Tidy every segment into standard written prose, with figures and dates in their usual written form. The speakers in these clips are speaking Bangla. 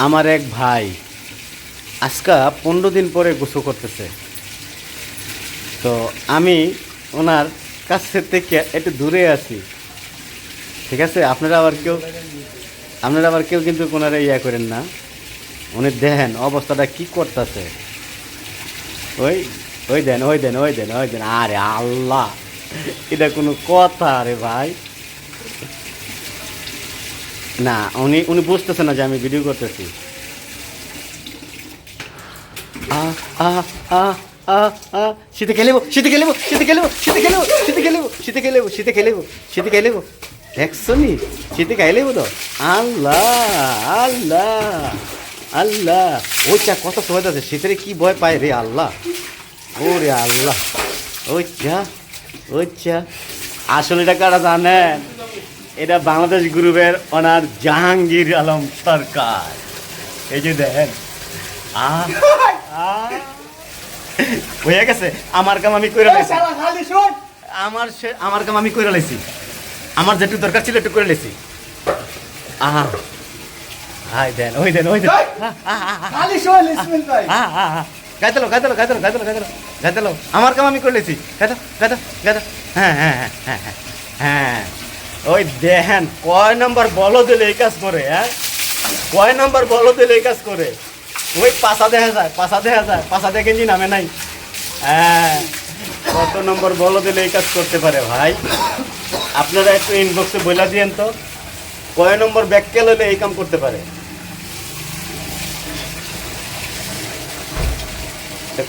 আমার এক ভাই আজকা 15 দিন পরে গোসল করতেছে। তো আমি ওনার কাছে থেকে একটু দূরে আছি, ঠিক আছে? আপনারা আবার কেউ কিন্তু ওনারা ইয়া করেন না। উনি দেখেন অবস্থাটা কি করতেছে। ওই ওই দেন ওই দেন ওই দেন ওই দেন, আরে আল্লাহ, এটা কোনো কথা রে ভাই? না, উনি উনি বুঝতেছে না যে আমি ভিডিও করতেছি। আহ আহ আহ আহ আহ শীতে খেলেবো, শীতে খেলেবো, শীতে খেলেবো, শীতে খেলেবো, শীতে খেলেবো, শীতে খেলেবো, শীতে খেলেবো, শীতে খেলেবো। দেখছো নি, শীতে খাইলেবো তো। আল্লাহ আল্লাহ আল্লাহ, ওইটা কত সহজ আছে। শীতের কি ভয় পায় রে আল্লাহ, ও রে আল্লাহ। ওইটা ওইটা আসলে এটা কারা জানেন? এটা বাংলাদেশ গ্রুপের ওনার জাহাঙ্গীর আলম সরকার। এই যে দেখেন, আহ আহ হয়ে গেছে। আমার কাম আমি কইরা লাইছি, আমার কাম আমি কইরা লাইছি। আমার যেটুকু দরকার ছিল একটু করে লাইছি। আহা, হাই দেন ওই দেন ওই দেন, গাইতেলো গাইতেলো গাইতেলো গাইতেলো গাইতেলো গাইতেলো। আমার কাম আমি করে লাইছি। গাইতো গাইতো গাইতো। হ্যাঁ হ্যাঁ হ্যাঁ হ্যাঁ হ্যাঁ হ্যাঁ। ওই দেখেন কয় নম্বর বলো দিলে এই কাজ করে। হ্যাঁ, কয় নম্বর বলো দিলে এই কাজ করে। ওই পাশা দেখা যায়, পাশা দেখা যায়, পাশা দেখে নি নামে নাই। হ্যাঁ, কত নম্বর বলো দিলে এই কাজ করতে পারে ভাই? আপনারা একটু ইনবক্সে বলে দিয়েন তো, কয় নম্বর ব্যাককেল হলে এই কাম করতে পারে?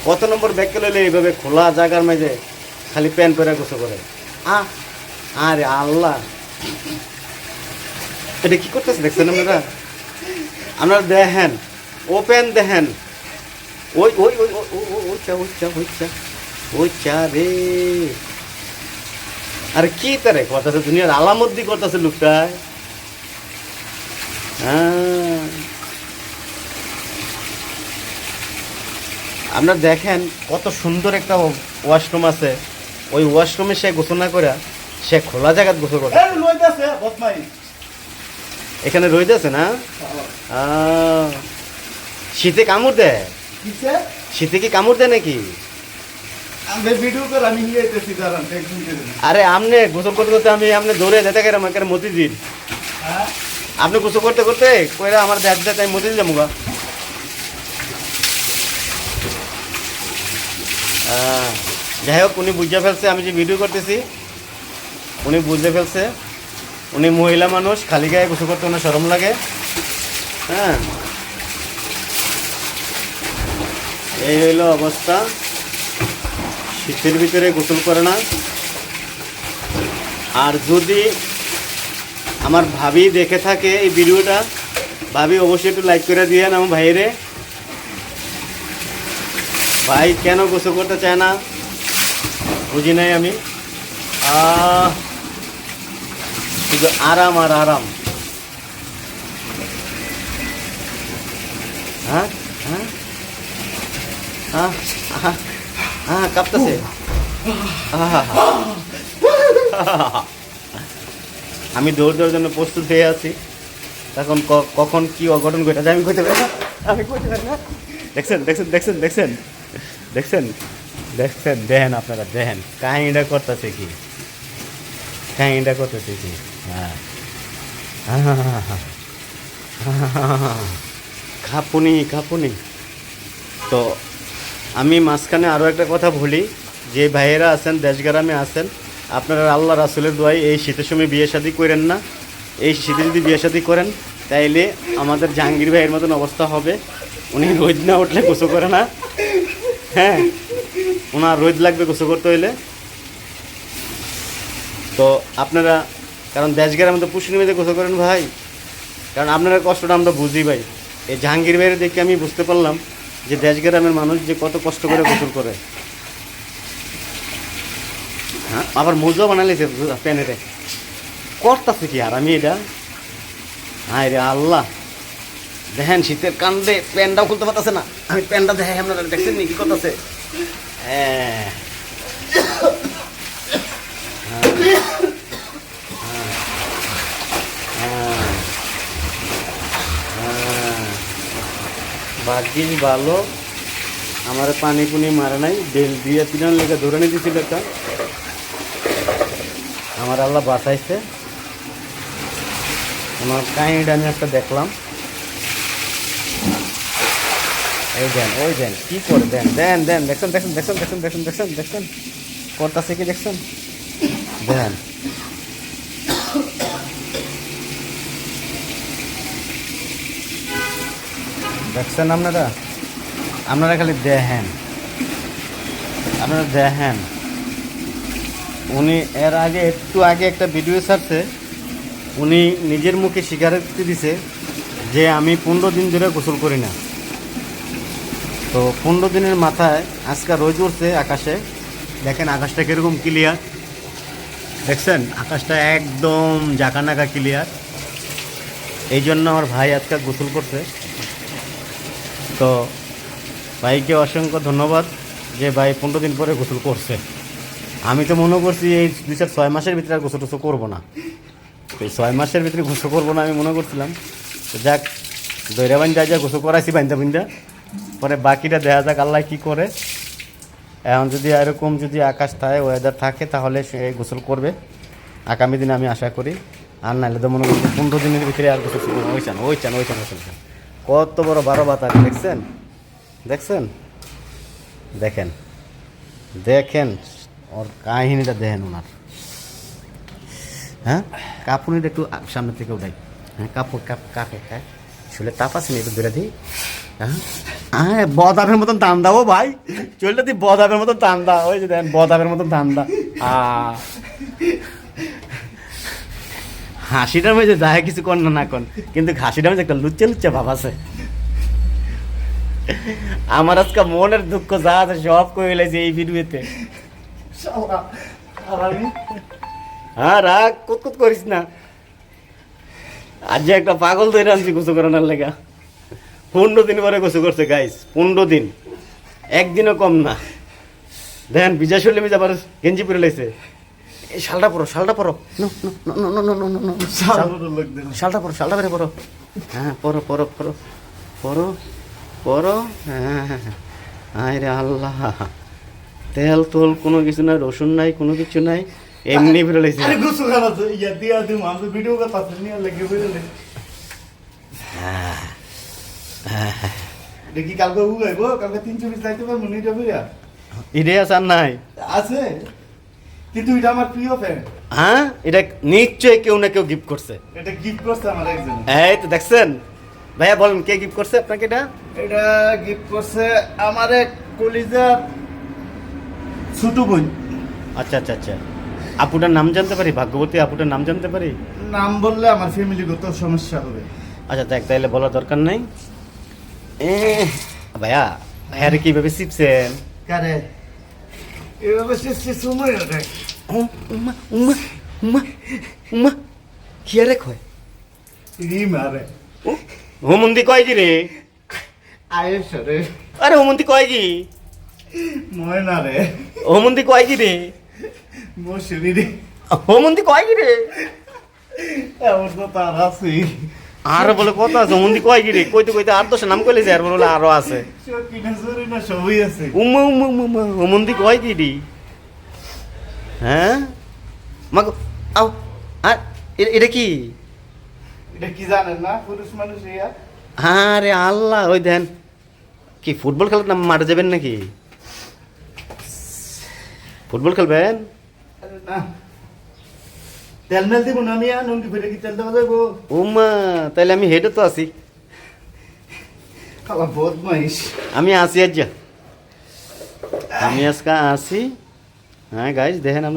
কত নম্বর ব্যাককেল হলে এইভাবে খোলা জায়গার মাঝে খালি প্যান পরে গোসল করে? আরে আল্লাহ, এটা কি করতেছে দেখছেন আপনারা? আপনারা দেখেন, ওপেন দেখেন। ওই ওই ওই ওইটা ওইটা ওইটা ওইটা রে। আরে কি তারে করতেছে, দুনিয়ার আলামত করতেছে লোকটায়। হ্যাঁ, আপনারা দেখেন কত সুন্দর একটা ওয়াশরুম আছে। ওই ওয়াশরুমে সে গোসল না করে সে খোলা জায়গায় গোসল করে। এখানে রয়ে যাচ্ছে না? শীতে কামড় দেয়? শীতে কি কামড় দেয় নাকি? আরে আমনে গোসল করতে করতে আমি আপনি দৌড়ে যেতে গেলাম আমাকে মতি দিন। আপনি গোসল করতে করতে কইরা আমার ব্যাগ দেয়, তাই মতি দিন যাবো। যাই হোক, উনি বুঝে ফেলছে আমি যে ভিডিও করতেছি। উনি বুঝে ফেলছে, উনি মহিলা মানুষ, খালি গায়ে গোসল করতে ওনার শরম লাগে। হ্যাঁ, এই হইল অবস্থা। শীতের ভিতরে গোসল করে না। আর যদি আমার ভাবি দেখে থাকে এই ভিডিওটা, ভাবি অবশ্যই একটু লাইক করে দিয়েন আমার ভাইরে। ভাই কেন গোসল করতে চায় না বুঝি নাই আমি। শুধু আরাম আর আরাম। হ্যাঁ হ্যাঁ হ্যাঁ হ্যাঁ হ্যাঁ, কাঁপতেছে। আমি দৌড় দেওয়ার জন্য প্রস্তুত হয়ে আছি। এখন কখন কি অঘটন ঘটে যায় আমি কইতে পারি না, আমি কইতে পারি না। দেখছেন দেখছেন দেখছেন দেখছেন দেখছেন দেখছেন, দেখেন আপনারা দেখেন কাহিনীটা করতেছে কি, কাহিনীটা করতেছে কি। হ্যাঁ, কাঁপুনি কাঁপুনি। তো আমি মাঝখানে আরও একটা কথা বলি, যে ভাইয়েরা আছেন দেশগ্রামে আছেন, আপনারা আল্লাহ রাসুলের দোয়াই এই শীতের সময় বিয়ে শাদী করেন না। এই শীতে যদি বিয়ে শাদী করেন তাইলে আমাদের জাহাঙ্গীর ভাইয়ের মতন অবস্থা হবে। উনি রোদ না উঠলে গোসল করে না। হ্যাঁ, ওনার রোদ লাগবে গোসল করতে হইলে। তো আপনারা, কারণ দেশগ্রামে তো পুষ্টির মেয়েদের গোসল করেন ভাই, কারণ আপনারা কষ্টটা আমরা বুঝি ভাই। এই জাহাঙ্গীর ভাইয়ের দেখে আমি বুঝতে পারলাম যে দেশগ্রামের মানুষ যে কত কষ্ট করে গোসল করে। হ্যাঁ, আবার মোজা বানাইছে প্যানেরে করতেছে কি আর আমি এটা। হায় রে আল্লাহ, দেখেন শীতের কাণ্ডে প্যান্টটাও খুলতে পারতেছে না। আমি প্যান্টটা দেখে আপনারা দেখছেন নি কি করতেছে? হ্যাঁ, ভাগ্যিস ভালো আমার পানি পুনি মারে নাই, বেল দিয়ে তিনার লেগে ধরে নিয়ে দিছিল একটা, আমার আল্লাহ বাঁচাইছে। আমার কাহিনিটা আমি একটা দেখলাম। এই দেন, ওই দেন কি করে, দেন দেন দেন, দেখছেন দেখছেন দেখছেন দেখছেন দেখছেন দেখছেন দেখছেন করতেছে কি দেখছেন, দেন দেখছেন আপনারা, আপনারা খালি দেখেন, আপনারা দেখেন। উনি এর আগে একটু আগে একটা ভিডিও ছাড়ছে, উনি নিজের মুখে স্বীকারোক্তি দিছে যে আমি 15 দিন ধরে গোসল করি না। তো 15 দিনের মাথায় আজকে রোজ উঠছে আকাশে, দেখেন আকাশটা কীরকম ক্লিয়ার, দেখছেন আকাশটা একদম জাকানাকা ক্লিয়ার। এই জন্য আমার ভাই আজকে গোসল করছে। তো ভাইকে অসংখ্য ধন্যবাদ যে ভাই 15 দিন পরে গোসল করছে। আমি তো মনে করছি এই 2-6 মাসের ভিতরে আর গোসল টোসল করবো না, এই 6 মাসের ভিতরে গোসল করবো না আমি মনে করছিলাম। তো যাক, দৈরা বান্ধা যা গোসল করাইছি বান্ধা বান্ধা, পরে বাকিটা দেখা যাক আল্লাহ কী করে। এখন যদি এরকম যদি আকাশ থাকে, ওয়েদার থাকে, তাহলে সে গোসল করবে আগামী দিনে, আমি আশা করি। আর নাহলে তো মনে করছি 15 দিনের ভিতরে আর গোসল করবো। ওই চান ওই চান ওই চান ওই চান, কত বড় 12 বাতাস দেখছেন, দেখছেন, দেখেন দেখেন ওর কাহিনীটা দেখেন ওনার। হ্যাঁ, কাপুনিটা একটু সামনে থেকে উঠাই। হ্যাঁ, কাপড় কাকে খায় শুলে তাপ আছে না, একটু দূরে দিই। হ্যাঁ, বদাবের মতন টান দাও ভাই, চলটা তুই বদাবের মতন টান দা, ওই যে দেখেন বদাবের মতন টান দা। হাসিটার মধ্যে যায় কিছু কর না কন, কিন্তু হাসিটার মধ্যে একটা লুচ্চা লুচ্চা ভাব আছে। আমার আজকে মনের দুঃখ যা আছে সব কই লাইছে এই ভিডিওতে। হ্যাঁ, রাগ কুতকুত করিস না, আজ যে একটা পাগল ধরে আনছি গোসল করানোর লেগা। 15 দিন পরে গোসল করছে গাইস, 15 দিন, একদিনও কম না। দেখেন বিজয় শৈলী মিজা আবার গেঞ্জি পরে লাইছে। এই শালটা পরো, শালটা পরো, শালটা পরো, শালটা বেড়ে পরো। হ্যাঁ, পরো পরো পরো পরো পরো। হ্যাঁ হ্যাঁ হ্যাঁ, আয় রে আল্লাহ, তেল তোল কোনো কিছু নাই, রসুন নাই, কোনো কিছু নাই, এমনি বেরো লাইছে। দেখি কালকে উগাইবো, কালকে 320 যাইতে পারবো নি যাবে ইরে আসার নাই আছে, কিন্তু এটা আমার প্রিয় ফ্যান। হ্যাঁ, এটা নিশ্চয়ই কেউ না কেউ গিফট করছে। এটা গিফট করছে আমার একজন। এই তো দেখছেন ভাইয়া, বলেন কে গিফট করছে আপনাকে এটা? এটা গিফট করছে আমার এক কলিজার ছোট বোন। আচ্ছা আচ্ছা আচ্ছা, আপুটার নাম জানতে পারি? ভাগ্যবতী আপুটার নাম জানতে পারি? নাম বললে আমার ফ্যামিলিগত সমস্যা হবে। আচ্ছা দেখ, তাইলে বলার দরকার নাই। ভাইয়া, হ্যাঁ রে, কিভাবে শিখছেন? কারে এভাবে সে সময় দেখ। উম্মা উম্মা উম্মা উম্মা, কি আরে কয় ই মারে হোমন্দি কয় কি রে? আয়েশ রে, আরে হোমন্দি কয় কি? ময়না রে, হোমন্দি কয় কি রে? মশুরি রে, হোমন্দি কয় কি রে? এমন তো তার আছে। আর বলে কথা আছে, হোমন্দি কয় কি রে? কইতে কইতে আর 10 নাম কইলে আর বলে আরো আছে। সব কিনা জরি না, সবই আছে। উম্মা উম্মা উম্মা, হোমন্দি কয় কি রে? হ্যাঁ মাগো, আও, আর এটা কি? এটা কি জানেন না, পুরুষ মানুষ ইয়া। আরে আল্লাহ, ওই দেন কি ফুটবল খেলার নাম, মাঠে যাবেন নাকি? ফুটবল খেলবেন? না, তেল মেল দিব না আমি, নুনকি ফেলে কি তেল দেওয়া যাবো? উম্মা, তাইলে আমি হেঁটে তো আছি, খালা বদমাইশ। আমি আসি আজ, আমি আজকে আসি। হ্যাঁ গাইস, দেখেন আমরা